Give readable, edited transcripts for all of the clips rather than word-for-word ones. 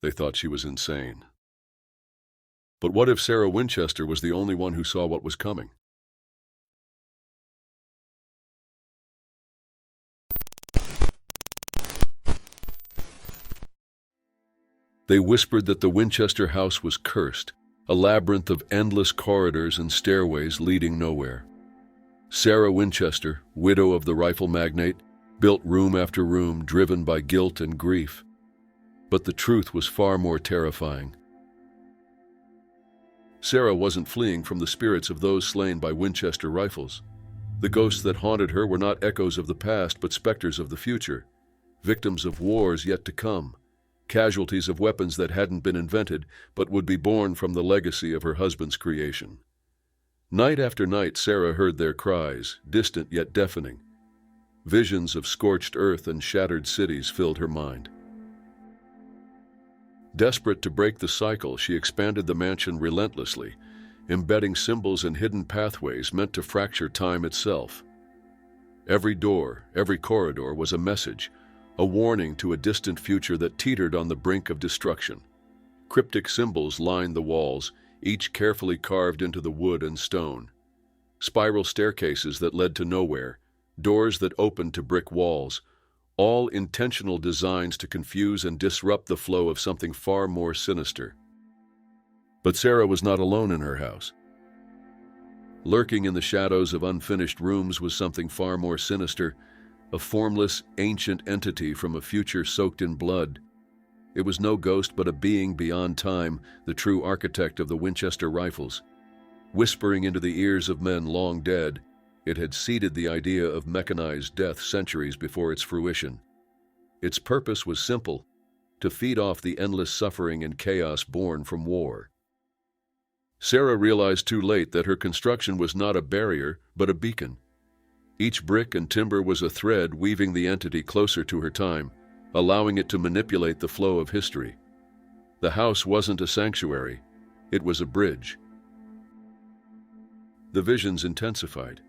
They thought she was insane. But what if Sarah Winchester was the only one who saw what was coming? They whispered that the Winchester house was cursed, a labyrinth of endless corridors and stairways leading nowhere. Sarah Winchester, widow of the rifle magnate, built room after room, driven by guilt and grief. But the truth was far more terrifying. Sarah wasn't fleeing from the spirits of those slain by Winchester rifles. The ghosts that haunted her were not echoes of the past, but specters of the future, victims of wars yet to come, casualties of weapons that hadn't been invented but would be born from the legacy of her husband's creation. Night after night, Sarah heard their cries, distant yet deafening. Visions of scorched earth and shattered cities filled her mind. Desperate to break the cycle, she expanded the mansion relentlessly, embedding symbols and hidden pathways meant to fracture time itself. Every door, every corridor was a message, a warning to a distant future that teetered on the brink of destruction. Cryptic symbols lined the walls, each carefully carved into the wood and stone. Spiral staircases that led to nowhere, doors that opened to brick walls, all intentional designs to confuse and disrupt the flow of something far more sinister. But Sarah was not alone in her house. Lurking in the shadows of unfinished rooms was something far more sinister, a formless, ancient entity from a future soaked in blood. It was no ghost but a being beyond time, the true architect of the Winchester rifles. Whispering into the ears of men long dead, it had seeded the idea of mechanized death centuries before its fruition. Its purpose was simple: to feed off the endless suffering and chaos born from war. Sarah realized too late that her construction was not a barrier, but a beacon. Each brick and timber was a thread weaving the entity closer to her time, allowing it to manipulate the flow of history. The house wasn't a sanctuary, it was a bridge. The visions intensified.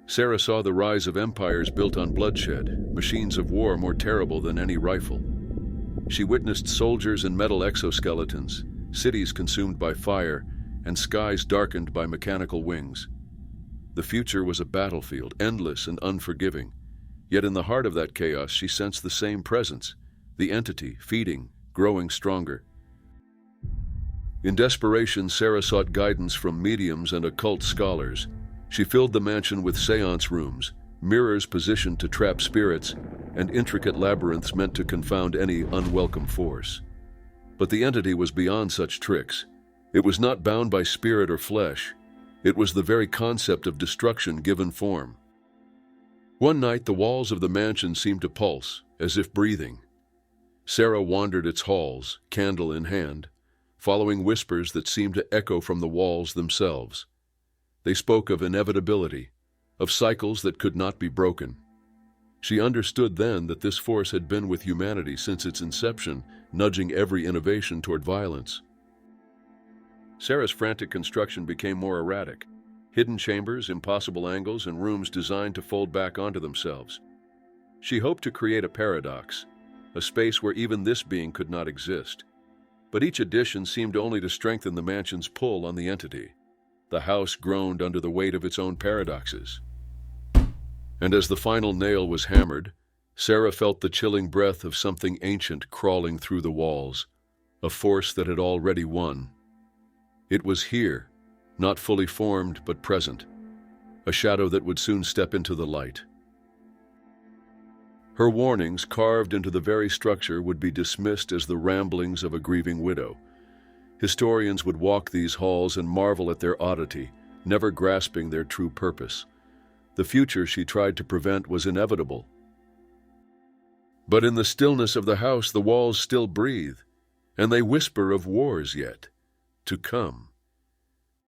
Sarah saw the rise of empires built on bloodshed, machines of war more terrible than any rifle. She witnessed soldiers in metal exoskeletons, cities consumed by fire, and skies darkened by mechanical wings. The future was a battlefield, endless and unforgiving. Yet in the heart of that chaos she sensed the same presence, the entity, feeding, growing stronger. In desperation, Sarah sought guidance from mediums and occult scholars. She filled the mansion with seance rooms, mirrors positioned to trap spirits, and intricate labyrinths meant to confound any unwelcome force. But the entity was beyond such tricks. It was not bound by spirit or flesh. It was the very concept of destruction given form. One night, the walls of the mansion seemed to pulse, as if breathing. Sarah wandered its halls, candle in hand, following whispers that seemed to echo from the walls themselves. They spoke of inevitability, of cycles that could not be broken. She understood then that this force had been with humanity since its inception, nudging every innovation toward violence. Sarah's frantic construction became more erratic. Hidden chambers, impossible angles, and rooms designed to fold back onto themselves. She hoped to create a paradox, a space where even this being could not exist. But each addition seemed only to strengthen the mansion's pull on the entity. The house groaned under the weight of its own paradoxes. And as the final nail was hammered, Sarah felt the chilling breath of something ancient crawling through the walls, a force that had already won. It was here, not fully formed but present, a shadow that would soon step into the light. Her warnings, carved into the very structure, would be dismissed as the ramblings of a grieving widow. Historians would walk these halls and marvel at their oddity, never grasping their true purpose. The future she tried to prevent was inevitable. But in the stillness of the house, the walls still breathe, and they whisper of wars yet to come.